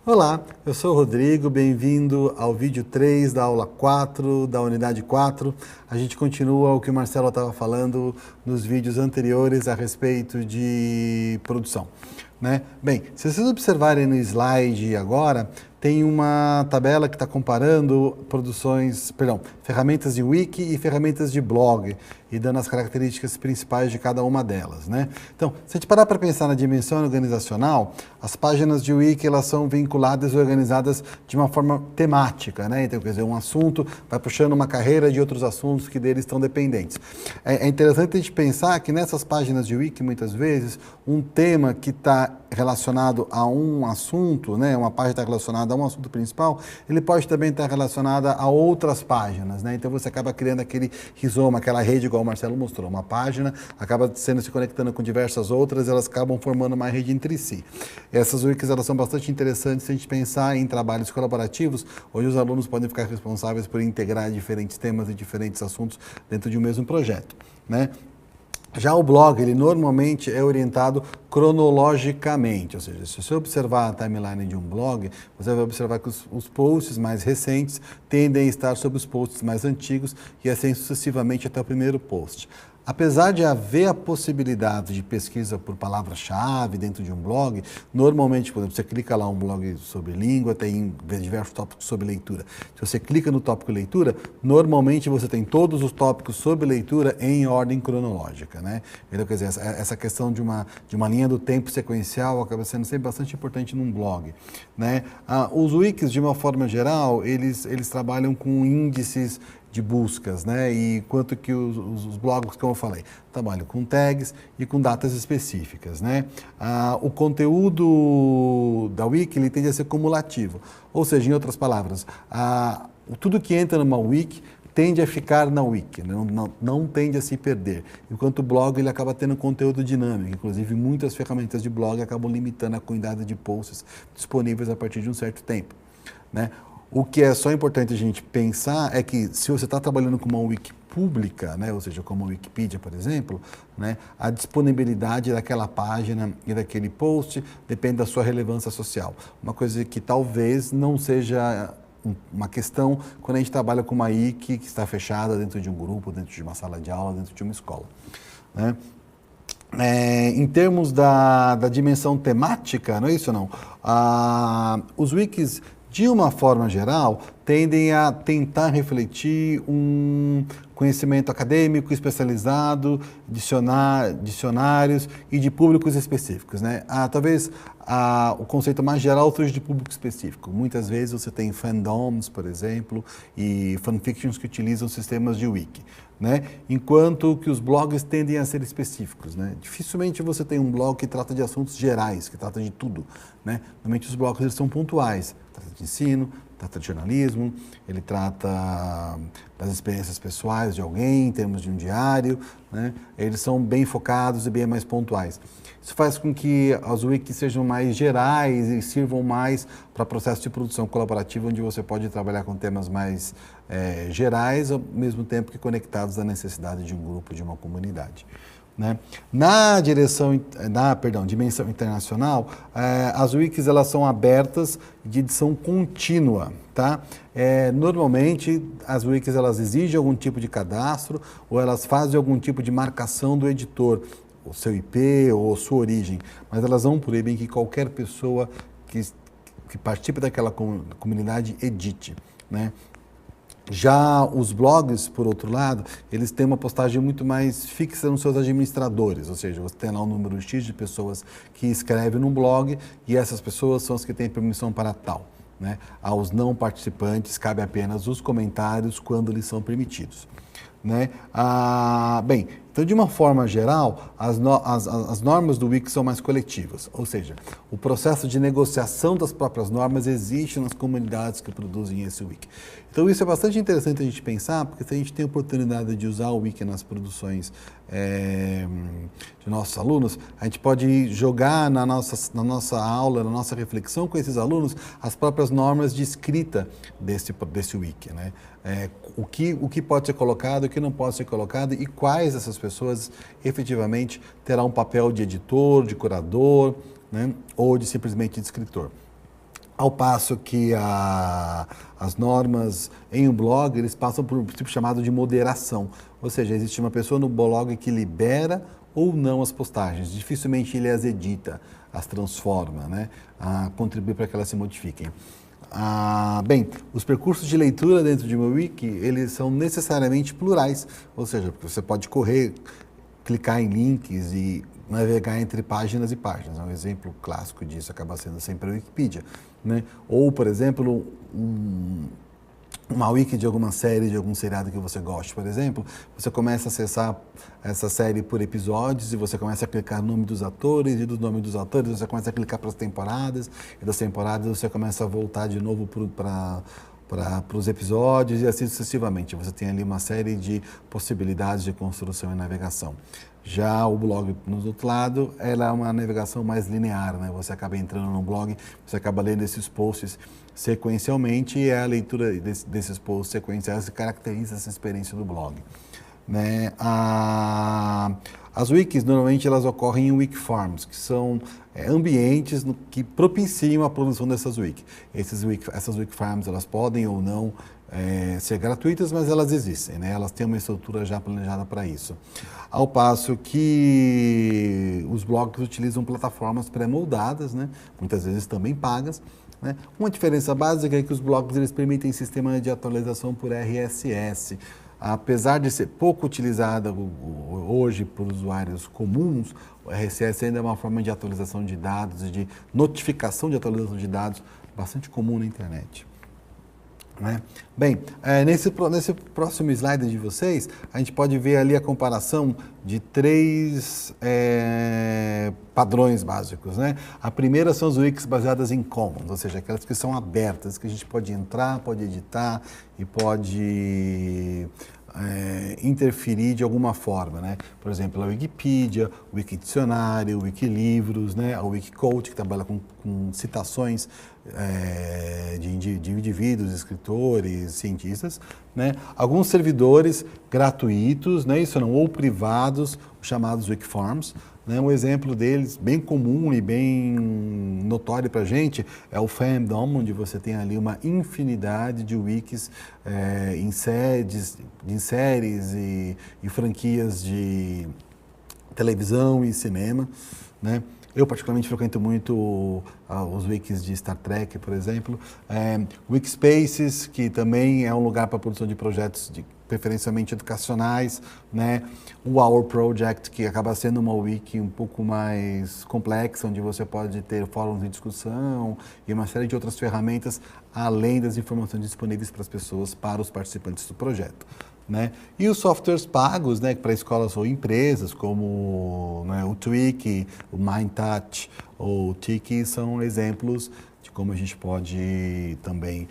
Olá, eu sou o Rodrigo, bem-vindo ao vídeo 3 da aula 4, da unidade 4. A gente continua o que o Marcelo estava falando nos vídeos anteriores a respeito de produção, né? Bem, se vocês observarem no slide agora, tem uma tabela que está comparando ferramentas de wiki e ferramentas de blog e dando as características principais de cada uma delas, né? Então, se a gente parar para pensar na dimensão organizacional, as páginas de wiki elas são vinculadas e organizadas de uma forma temática, né? Então, quer dizer, um assunto vai puxando uma carreira de outros assuntos que deles estão dependentes. É interessante a gente pensar que nessas páginas de wiki, muitas vezes, um tema que está relacionado a um assunto, né? Uma página está relacionada a um assunto principal, ele pode também estar relacionada a outras páginas, né? Então você acaba criando aquele rizoma, aquela rede, igual o Marcelo mostrou. Uma página acaba se conectando com diversas outras, elas acabam formando uma rede entre si. Essas wikis elas são bastante interessantes se a gente pensar em trabalhos colaborativos, onde os alunos podem ficar responsáveis por integrar diferentes temas e diferentes assuntos dentro de um mesmo projeto, né? Já o blog, ele normalmente é orientado cronologicamente, ou seja, se você observar a timeline de um blog, você vai observar que os posts mais recentes tendem a estar sobre os posts mais antigos e assim sucessivamente até o primeiro post. Apesar de haver a possibilidade de pesquisa por palavra-chave dentro de um blog, normalmente, por exemplo, você clica lá um blog sobre língua, tem diversos tópicos sobre leitura. Se você clica no tópico leitura, normalmente você tem todos os tópicos sobre leitura em ordem cronológica, né? Então, quer dizer, essa questão de uma linha do tempo sequencial acaba sendo sempre bastante importante num blog, né? Os wikis, de uma forma geral, eles trabalham com índices de buscas, né? E quanto que os blogs, como eu falei, trabalham com tags e com datas específicas, né? O conteúdo da wiki ele tende a ser cumulativo, ou seja, em outras palavras, tudo que entra numa wiki tende a ficar na wiki, né? Não tende a se perder. Enquanto o blog ele acaba tendo conteúdo dinâmico, inclusive muitas ferramentas de blog acabam limitando a quantidade de posts disponíveis a partir de um certo tempo, né? O que é só importante a gente pensar é que se você está trabalhando com uma wiki pública, né, ou seja, como a Wikipedia, por exemplo, né, a disponibilidade daquela página e daquele post depende da sua relevância social. Uma coisa que talvez não seja uma questão quando a gente trabalha com uma wiki que está fechada dentro de um grupo, dentro de uma sala de aula, dentro de uma escola, né? Em termos da dimensão temática, não é isso não? Os wikis, de uma forma geral, tendem a tentar refletir um conhecimento acadêmico especializado, dicionários e de públicos específicos, né? Talvez o conceito mais geral seja de público específico. Muitas vezes você tem fandoms, por exemplo, e fanfictions que utilizam sistemas de wiki, né? Enquanto que os blogs tendem a ser específicos, né? Dificilmente você tem um blog que trata de assuntos gerais, que trata de tudo, né? Normalmente os blogs eles são pontuais, trata de ensino, trata de jornalismo, ele trata das experiências pessoais de alguém, em termos de um diário, né? Eles são bem focados e bem mais pontuais. Isso faz com que as wikis sejam mais gerais e sirvam mais para processo de produção colaborativa, onde você pode trabalhar com temas mais gerais, ao mesmo tempo que conectados à necessidade de um grupo, de uma comunidade, né? Na dimensão internacional, as wikis elas são abertas de edição contínua, tá? Normalmente as wikis elas exigem algum tipo de cadastro ou elas fazem algum tipo de marcação do editor, o seu IP ou sua origem, mas elas não proíbem que qualquer pessoa que participe daquela comunidade edite, né? Já os blogs, por outro lado, eles têm uma postagem muito mais fixa nos seus administradores, ou seja, você tem lá um número X de pessoas que escrevem num blog e essas pessoas são as que têm permissão para tal, né? Aos não participantes cabe apenas os comentários quando lhes são permitidos, né? Bem, então de uma forma geral, as normas do Wiki são mais coletivas, ou seja, o processo de negociação das próprias normas existe nas comunidades que produzem esse Wiki. Então isso é bastante interessante a gente pensar, porque se a gente tem a oportunidade de usar o Wiki nas produções de nossos alunos, a gente pode jogar na nossa aula, na nossa reflexão com esses alunos, as próprias normas de escrita desse Wiki, né? O que pode ser colocado, o que não pode ser colocado e quais dessas pessoas efetivamente terá um papel de editor, de curador, né? Ou de simplesmente de escritor. Ao passo que as normas em um blog, eles passam por um princípio chamado de moderação. Ou seja, existe uma pessoa no blog que libera ou não as postagens. Dificilmente ele as edita, as transforma, né? Contribui para que elas se modifiquem. Bem, os percursos de leitura dentro de uma wiki, eles são necessariamente plurais. Ou seja, você pode correr, clicar em links e navegar entre páginas e páginas. Um exemplo clássico disso acaba sendo sempre a Wikipedia, né? Ou, por exemplo, uma wiki de alguma série, de algum seriado que você goste, por exemplo, você começa a acessar essa série por episódios e você começa a clicar no nome dos atores, e do nome dos atores você começa a clicar para as temporadas, e das temporadas você começa a voltar de novo para os episódios e assim sucessivamente. Você tem ali uma série de possibilidades de construção e navegação. Já o blog, no outro lado, ela é uma navegação mais linear, né? Você acaba entrando no blog, você acaba lendo esses posts sequencialmente e a leitura desses posts sequenciais que caracteriza essa experiência do blog, né? As wikis, normalmente, elas ocorrem em wiki-farms, que são ambientes que propiciam a produção dessas wikis. Essas wiki-farms, elas podem ou não ser gratuitas, mas elas existem, né? Elas têm uma estrutura já planejada para isso. Ao passo que os blogs utilizam plataformas pré-moldadas, né? Muitas vezes também pagas, né? Uma diferença básica é que os blogs eles permitem sistema de atualização por RSS. Apesar de ser pouco utilizada hoje por usuários comuns, o RSS ainda é uma forma de atualização de dados e de notificação de atualização de dados bastante comum na internet, né? Bem, nesse próximo slide de vocês, a gente pode ver ali a comparação de três padrões básicos, né? A primeira são as wikis baseadas em commons, ou seja, aquelas que são abertas, que a gente pode entrar, pode editar e pode interferir de alguma forma, né? Por exemplo, a Wikipedia, o Wikidicionário, o Wikilivros, né? A Wikicode, que trabalha com citações de indivíduos, escritores, cientistas, né? Alguns servidores gratuitos, né? Isso não, ou privados, chamados Wikifarms, né? Um exemplo deles, bem comum e bem notório para a gente, é o Fandom, onde você tem ali uma infinidade de wikis em séries e franquias de televisão e cinema, né? Eu, particularmente, frequento muito os wikis de Star Trek, por exemplo. Wikispaces, que também é um lugar para a produção de projetos preferencialmente educacionais, né? O Our Project, que acaba sendo uma wiki um pouco mais complexa, onde você pode ter fóruns de discussão e uma série de outras ferramentas, além das informações disponíveis para as pessoas, para os participantes do projeto, né? E os softwares pagos, né, para escolas ou empresas, como, né, o Twiki, o MindTouch ou o Tiki, são exemplos de como a gente pode também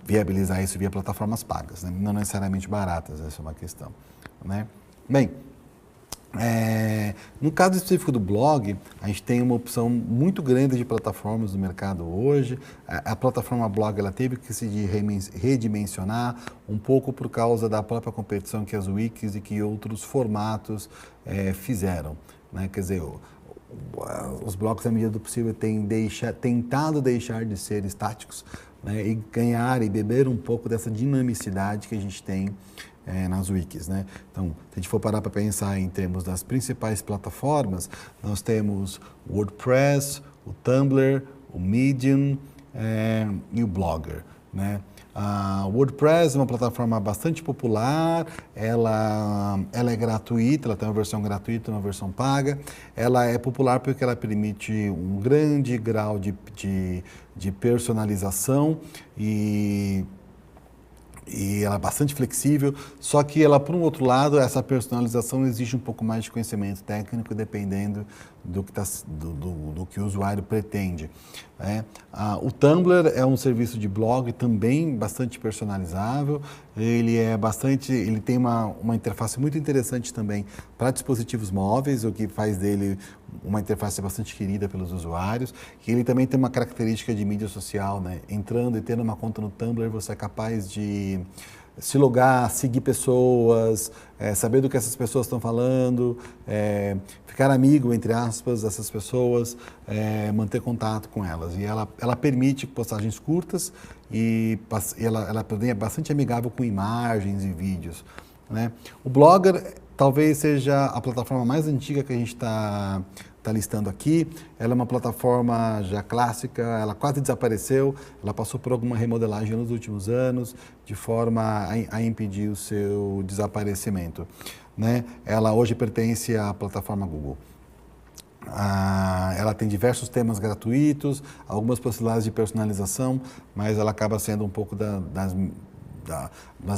viabilizar isso via plataformas pagas, né? Não necessariamente baratas, essa é uma questão, né? Bem, no caso específico do blog, a gente tem uma opção muito grande de plataformas no mercado hoje. A plataforma blog ela teve que se redimensionar um pouco por causa da própria competição que as wikis e que outros formatos fizeram, né? Quer dizer, os blogs, na medida do possível, têm tentado deixar de ser estáticos, né? E ganhar e beber um pouco dessa dinamicidade que a gente tem nas wikis, né? Então, se a gente for parar para pensar em termos das principais plataformas, nós temos o WordPress, o Tumblr, o Medium e o Blogger, né? A WordPress é uma plataforma bastante popular, ela é gratuita, ela tem uma versão gratuita e uma versão paga. Ela é popular porque ela permite um grande grau de personalização e ela é bastante flexível, só que ela, por um outro lado, essa personalização exige um pouco mais de conhecimento técnico, dependendo do que o usuário pretende, né? O Tumblr é um serviço de blog também bastante personalizável, ele tem uma interface muito interessante também para dispositivos móveis, o que faz dele uma interface bastante querida pelos usuários, e ele também tem uma característica de mídia social, né? Entrando e tendo uma conta no Tumblr, você é capaz de se logar, seguir pessoas, saber do que essas pessoas estão falando, ficar amigo, entre aspas, dessas pessoas, manter contato com elas. E ela permite postagens curtas e ela também é bastante amigável com imagens e vídeos, né? O Blogger talvez seja a plataforma mais antiga que a gente está listando aqui. Ela é uma plataforma já clássica, ela quase desapareceu, ela passou por alguma remodelagem nos últimos anos, de forma a impedir o seu desaparecimento, né? Ela hoje pertence à plataforma Google. Ela tem diversos temas gratuitos, algumas possibilidades de personalização, mas ela acaba sendo um pouco das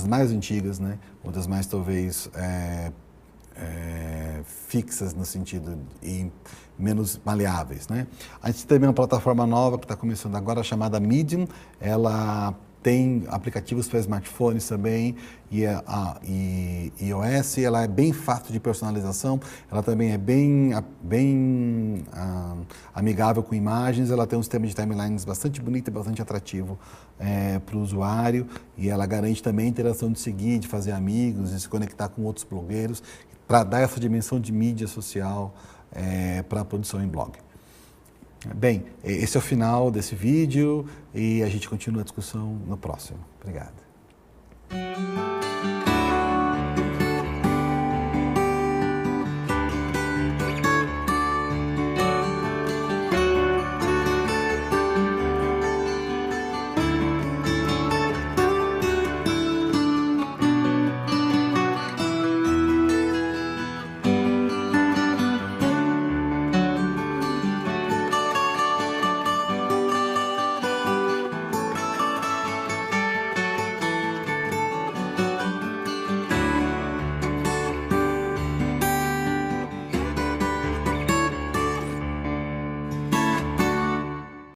mais antigas, né? Ou das mais talvez fixas no sentido e menos maleáveis, né? A gente tem uma plataforma nova que está começando agora chamada Medium. Ela tem aplicativos para smartphones também e iOS. Ela é bem fácil de personalização. Ela também é bem amigável com imagens. Ela tem um sistema de timelines bastante bonito e bastante atrativo para o usuário. E ela garante também a interação de seguir, de fazer amigos, de se conectar com outros blogueiros, para dar essa dimensão de mídia social para a produção em blog. Bem, esse é o final desse vídeo e a gente continua a discussão no próximo. Obrigado.